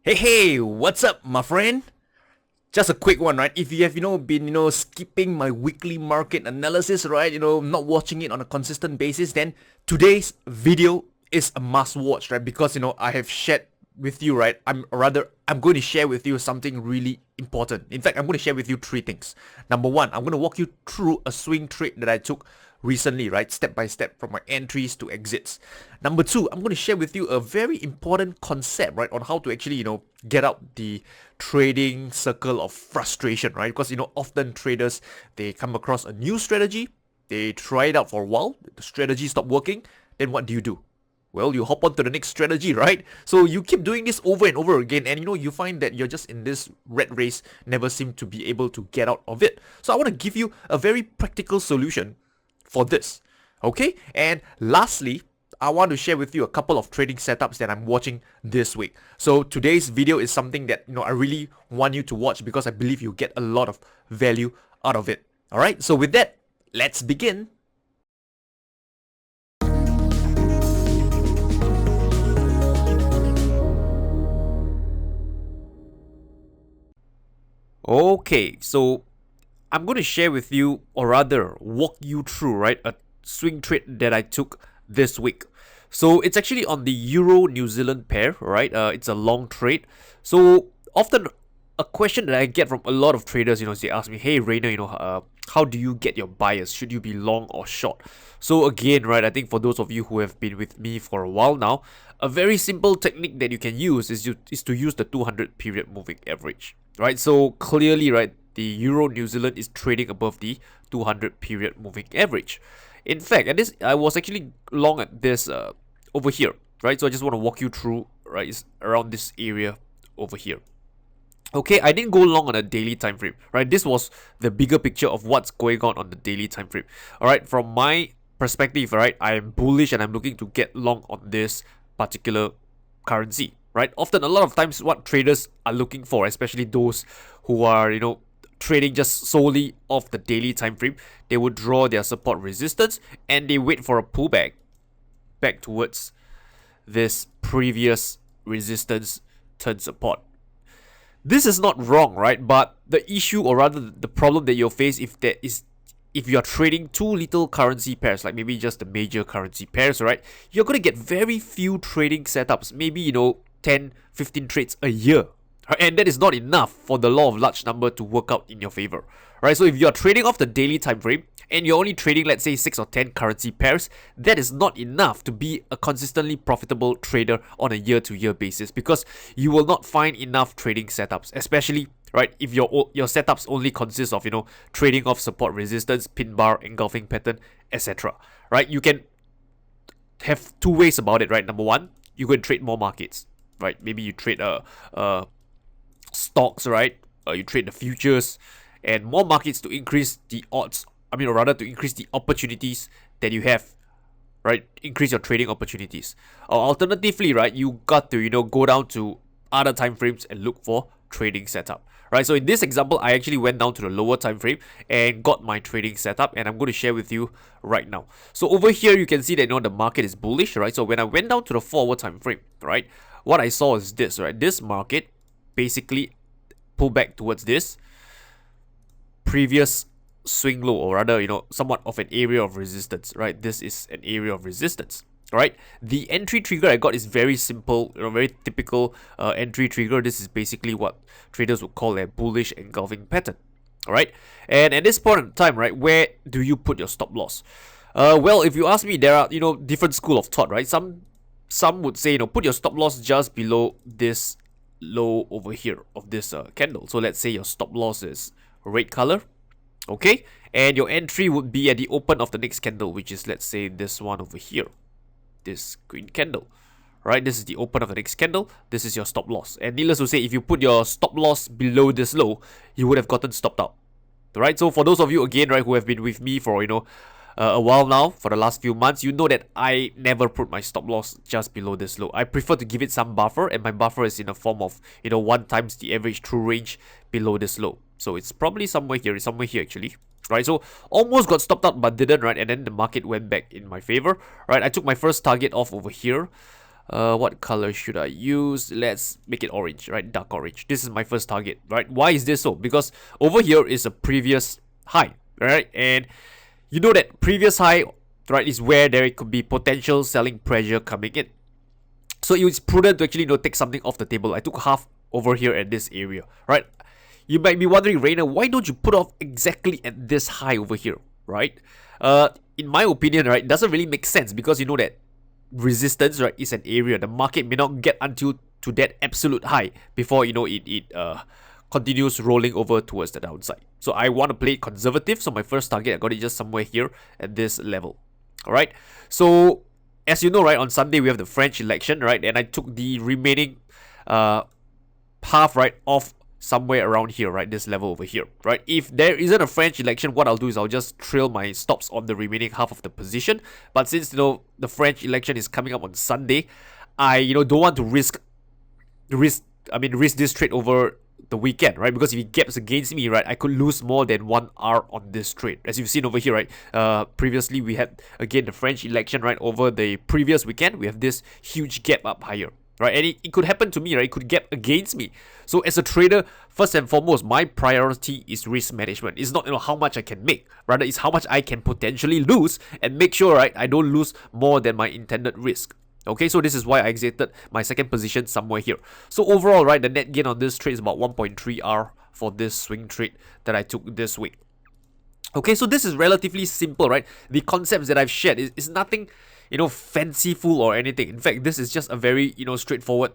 Hey, what's up, my friend? Just a quick one, right? If you have, been, skipping my weekly market analysis, right? Not watching it on a consistent basis, then today's video is a must watch, right? Because, I have shared with you, right? I'm going to share with you something really important. In fact, I'm going to share with you three things. Number one, I'm going to walk you through a swing trade that I took recently, right? Step by step from my entries to exits. Number two, I'm going to share with you a very important concept, right? On how to actually, get out the trading circle of frustration, right? Because, often traders, they come across a new strategy, they try it out for a while, the strategy stopped working, then what do? Well, you hop on to the next strategy, right? So you keep doing this over and over again, and you find that you're just in this rat race, never seem to be able to get out of it. So I want to give you a very practical solution for this. Okay? And lastly, I want to share with you a couple of trading setups that I'm watching this week. So today's video is something that I really want you to watch because I believe you'll get a lot of value out of it. Alright, so with that, let's begin. Okay, so I'm going to share with you, or rather walk you through, right, a swing trade that I took this week. So it's actually on the Euro New Zealand pair, right? It's a long trade. So often a question that I get from a lot of traders, they ask me, hey Rayner, how do you get your buyers? Should you be long or short? So again, right, I think for those of you who have been with me for a while now, a very simple technique that you can use is to use the 200 period moving average, right? So clearly, right, the Euro New Zealand is trading above the 200 period moving average. In fact, at this, I was actually long at this over here, right? So I just want to walk you through, right? It's around this area over here. Okay, I didn't go long on a daily time frame, right? This was the bigger picture of what's going on the daily time frame. All right, from my perspective, right, I am bullish and I'm looking to get long on this particular currency, right? Often, a lot of times, what traders are looking for, especially those who are, trading just solely off the daily time frame, they would draw their support resistance and they wait for a pullback back towards this previous resistance turn support. This is not wrong, right? But the issue, or rather the problem that you'll face if you're trading two little currency pairs, like maybe just the major currency pairs, right? You're going to get very few trading setups, maybe 10, 15 trades a year. And that is not enough for the law of large number to work out in your favor, right? So if you're trading off the daily time frame and you're only trading, let's say, 6 or 10 currency pairs, that is not enough to be a consistently profitable trader on a year-to-year basis, because you will not find enough trading setups, especially, right, if your setups only consist of trading off support resistance, pin bar, engulfing pattern, etc. Right? You can have two ways about it, right? Number one, you can trade more markets, right? Maybe you trade stocks, right? You trade the futures and more markets to increase the odds. Or rather, to increase the opportunities that you have, right? Increase your trading opportunities. Or alternatively, right, you got to go down to other time frames and look for trading setup, right? So in this example, I actually went down to the lower time frame and got my trading setup, and I'm going to share with you right now. So over here, you can see that the market is bullish, right? So when I went down to the 4-hour time frame, right, what I saw is this, right? This market basically pull back towards this previous swing low, or rather, somewhat of an area of resistance, right? This is an area of resistance, right? The entry trigger I got is very simple, very typical entry trigger. This is basically what traders would call a bullish engulfing pattern, all right? And at this point in time, right, where do you put your stop loss? Well, if you ask me, there are different school of thought, right? Some would say put your stop loss just below this low over here of this candle. So let's say your stop loss is red color, okay, and your entry would be at the open of the next candle, which is, let's say, this one over here, this green candle, right? This is the open of the next candle. This is your stop loss, and needless to say, if you put your stop loss below this low, you would have gotten stopped out, right? So for those of you, again, right, who have been with me for a while now, for the last few months, that I never put my stop loss just below this low. I prefer to give it some buffer, and my buffer is in the form of 1 times the average true range below this low. So it's probably somewhere here actually, right? So almost got stopped out but didn't, right? And then the market went back in my favor, right? I took my first target off over here. What color should I use? Let's make it orange, right? Dark orange. This is my first target, right? Why is this so? Because over here is a previous high, right? And you know that previous high, right, is where there could be potential selling pressure coming in. So it's prudent to actually, take something off the table. I took half over here at this area, right? You might be wondering, Rayner, why don't you put off exactly at this high over here, right? In my opinion, right, it doesn't really make sense because you know that resistance, right, is an area the market may not get until to that absolute high before it continues rolling over towards the downside. So I want to play it conservative. So my first target, I got it just somewhere here at this level. All right. So as you know, right, on Sunday we have the French election, right, and I took the remaining half, right, off somewhere around here, right, this level over here, right. If there isn't a French election, what I'll do is I'll just trail my stops on the remaining half of the position. But since the French election is coming up on Sunday, I don't want to risk this trade over the weekend, right? Because if it gaps against me, right, I could lose more than 1 hour on this trade. As you've seen over here, right, previously we had again the French election, right, over the previous weekend. We have this huge gap up higher, right, and it could happen to me, right? It could gap against me. So as a trader, first and foremost, my priority is risk management. It's not how much I can make, rather it's how much I can potentially lose, and make sure, right, I don't lose more than my intended risk. Okay, so this is why I exited my second position somewhere here. So overall, right, the net gain on this trade is about 1.3 R for this swing trade that I took this week. Okay, so this is relatively simple, right? The concepts that I've shared is nothing, fanciful or anything. In fact, this is just a very, straightforward,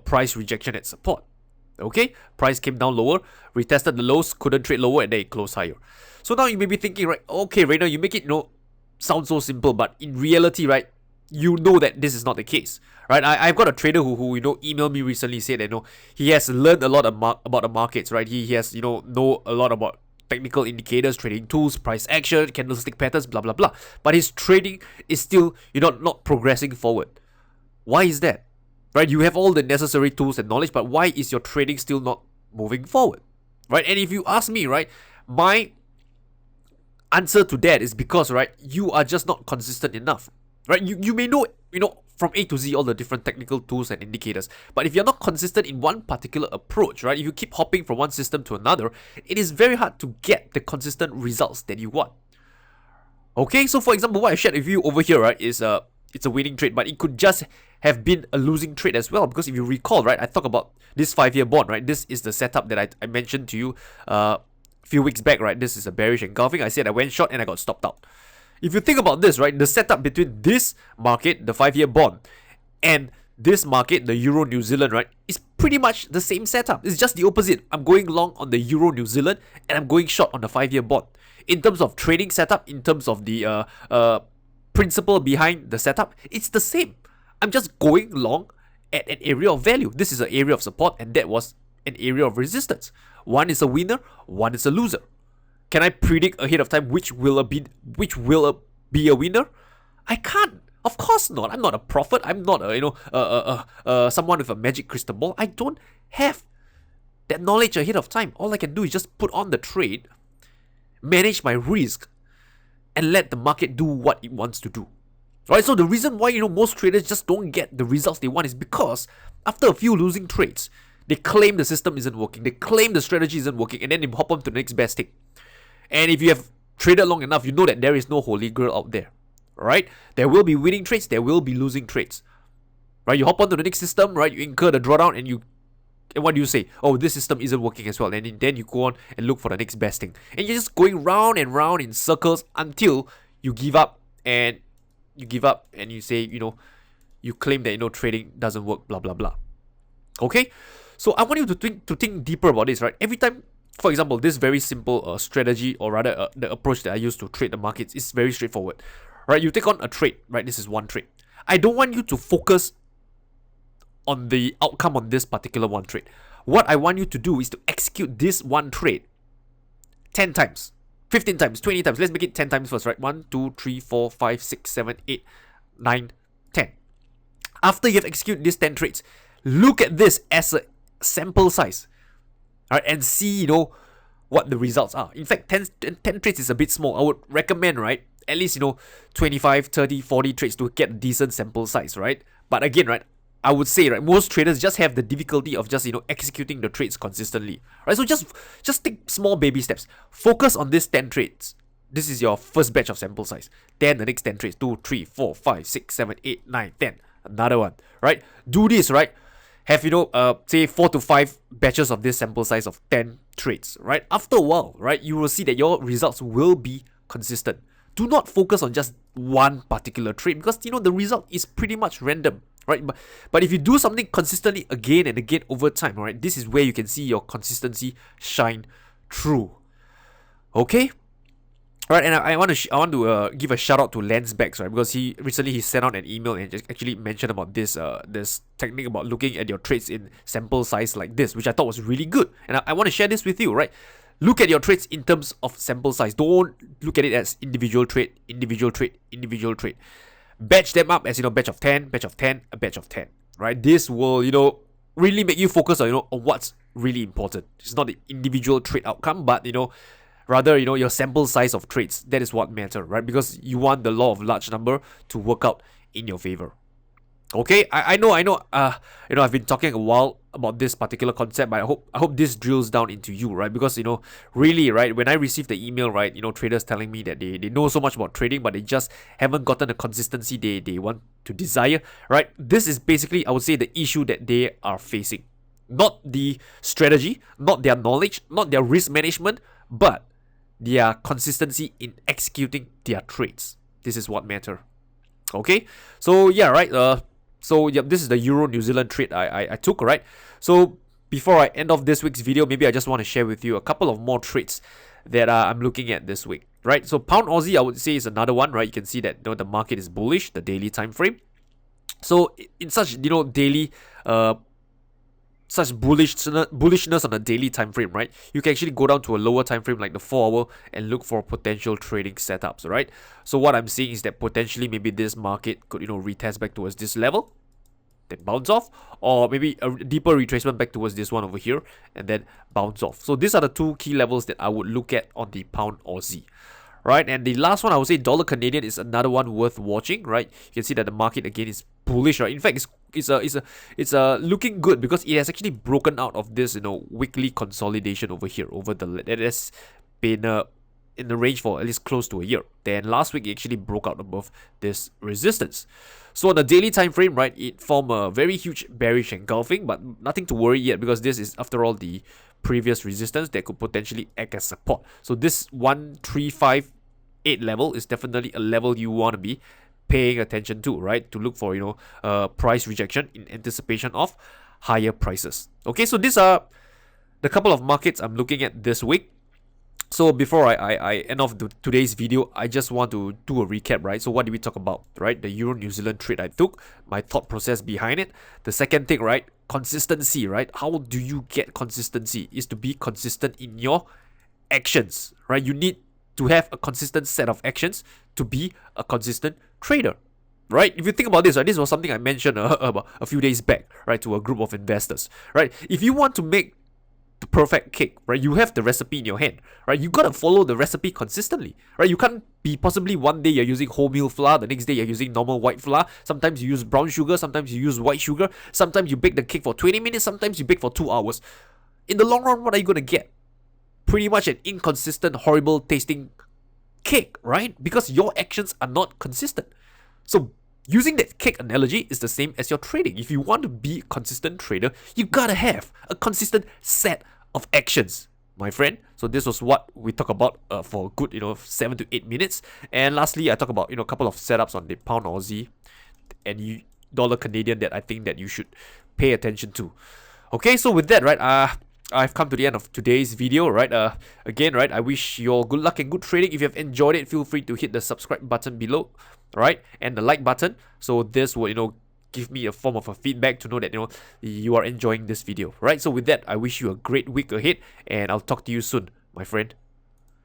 price rejection at support. Okay, price came down lower, retested the lows, couldn't trade lower, and then it closed higher. So now you may be thinking, right, okay, Rayner, you make it, sound so simple, but in reality, right, you know that this is not the case, right? I've got a trader who emailed me recently, said that he has learned a lot about the markets, right? He has know a lot about technical indicators, trading tools, price action, candlestick patterns, blah blah blah. But his trading is still not progressing forward. Why is that? Right? You have all the necessary tools and knowledge, but why is your trading still not moving forward? Right? And if you ask me, right, my answer to that is because, right, you are just not consistent enough. Right, you may know, from A to Z all the different technical tools and indicators, but if you're not consistent in one particular approach, right, if you keep hopping from one system to another, it is very hard to get the consistent results that you want. Okay, so for example, what I shared with you over here, right, is it's a winning trade, but it could just have been a losing trade as well, because if you recall, right, I talked about this 5-year bond, right, this is the setup that I mentioned to you a few weeks back, right. This is a bearish engulfing. I said I went short and I got stopped out. If you think about this, right, the setup between this market, the 5-year bond, and this market, the Euro New Zealand, right, is pretty much the same setup. It's just the opposite. I'm going long on the Euro New Zealand and I'm going short on the 5-year bond. In terms of trading setup, in terms of the principle behind the setup, it's the same. I'm just going long at an area of value. This is an area of support and that was an area of resistance. One is a winner, one is a loser. Can I predict ahead of time which will be a winner? I can't. Of course not. I'm not a prophet. I'm not someone with a magic crystal ball. I don't have that knowledge ahead of time. All I can do is just put on the trade, manage my risk, and let the market do what it wants to do. Right? So the reason why most traders just don't get the results they want is because after a few losing trades, they claim the system isn't working. They claim the strategy isn't working, and then they hop on to the next best thing. And if you have traded long enough, you know that there is no holy grail out there, right? There will be winning trades, there will be losing trades, right? You hop onto the next system, right? You incur the drawdown, and what do you say? Oh, this system isn't working as well. And then you go on and look for the next best thing. And you're just going round and round in circles until you give up and you say, you claim that, trading doesn't work, blah, blah, blah. Okay? So I want you to think deeper about this, right? Every time, for example, this very simple strategy, or rather the approach that I use to trade the markets is very straightforward, right? You take on a trade, right? This is one trade. I don't want you to focus on the outcome on this particular one trade. What I want you to do is to execute this one trade 10 times, 15 times, 20 times. Let's make it 10 times first, right? 1, 2, 3, 4, 5, 6, 7, 8, 9, 10. After you have executed these 10 trades, look at this as a sample size. Right, and see, what the results are. In fact, 10 trades is a bit small. I would recommend, right, at least, 25, 30, 40 trades to get a decent sample size, right? But again, right, I would say, right, most traders just have the difficulty of just, executing the trades consistently, right? So just take small baby steps. Focus on these 10 trades. This is your first batch of sample size. Then the next 10 trades, 2, 3, 4, 5, 6, 7, 8, 9, 10. Another one, right? Do this, right? Have, say 4 to 5 batches of this sample size of 10 trades, right? After a while, right, you will see that your results will be consistent. Do not focus on just one particular trade, because the result is pretty much random, right? But if you do something consistently again and again over time, right, this is where you can see your consistency shine through. Okay. Right, and I want to give a shout out to Lensbacks, right, because he recently sent out an email and just actually mentioned about this technique about looking at your trades in sample size like this, which I thought was really good, and I want to share this with you, right? Look at your trades in terms of sample size. Don't look at it as individual trade, individual trade, individual trade. Batch them up as batch of 10, batch of 10, a batch of 10, right? This will really make you focus on on what's really important. It's not the individual trade outcome, but rather, your sample size of trades. That is what matters, right? Because you want the law of large number to work out in your favor. Okay, I know. I've been talking a while about this particular concept, but I hope this drills down into you, right? Because really, right, when I received the email, right, traders telling me that they know so much about trading, but they just haven't gotten the consistency they want to desire, right? This is basically, I would say, the issue that they are facing. Not the strategy, not their knowledge, not their risk management, but their consistency in executing their trades. This is what matter. Okay, so yeah, right. This is the Euro New Zealand trade I took, right? So before I end off this week's video, maybe I just want to share with you a couple of more trades that I'm looking at this week, right? So Pound Aussie, I would say, is another one, right? You can see that the market is bullish, the daily time frame. So in such daily such bullishness on a daily time frame, right? You can actually go down to a lower time frame like the 4-hour and look for potential trading setups, right? So what I'm seeing is that potentially maybe this market could retest back towards this level, then bounce off, or maybe a deeper retracement back towards this one over here and then bounce off. So these are the two key levels that I would look at on the Pound Aussie. Right, and the last one, I would say dollar Canadian is another one worth watching, right? You can see that the market again is bullish, right? In fact, it's looking good because it has actually broken out of this weekly consolidation over here. It has been in the range for at least close to a year. Then last week it actually broke out above this resistance. So on the daily time frame, right, it formed a very huge bearish engulfing, but nothing to worry yet because this is after all the previous resistance that could potentially act as support. So this 1358 level is definitely a level you want to be paying attention to, right? To look for price rejection in anticipation of higher prices. Okay, so these are the couple of markets I'm looking at this week. So before I end off today's video, I just want to do a recap, right? So what did we talk about, right? The Euro New Zealand trade I took, my thought process behind it. The second thing, right? Consistency, right? How do you get consistency? Is to be consistent in your actions, right? You need to have a consistent set of actions to be a consistent trader, right? If you think about this, right, this was something I mentioned about a few days back, right, to a group of investors, right? If you want to make the perfect cake, right, you have the recipe in your hand, right? You gotta follow the recipe consistently, right? You can't be possibly one day you're using wholemeal flour, the next day you're using normal white flour, sometimes you use brown sugar, sometimes you use white sugar, sometimes you bake the cake for 20 minutes, sometimes you bake for 2 hours. In the long run, what are you gonna get? Pretty much an inconsistent, horrible tasting cake, right? Because your actions are not consistent. So using that cake analogy is the same as your trading. If you want to be a consistent trader, you gotta have a consistent set of actions, my friend. So this was what we talked about for a good 7 to 8 minutes. And lastly, I talk about a couple of setups on the Pound Aussie and dollar Canadian that I think that you should pay attention to. Okay, so with that, right, I've come to the end of today's video, right? Again, right, I wish you all good luck and good trading. If you have enjoyed it, feel free to hit the subscribe button below, right, and the like button. So this will give me a form of a feedback to know that you are enjoying this video, right? So with that, I wish you a great week ahead, and I'll talk to you soon, my friend.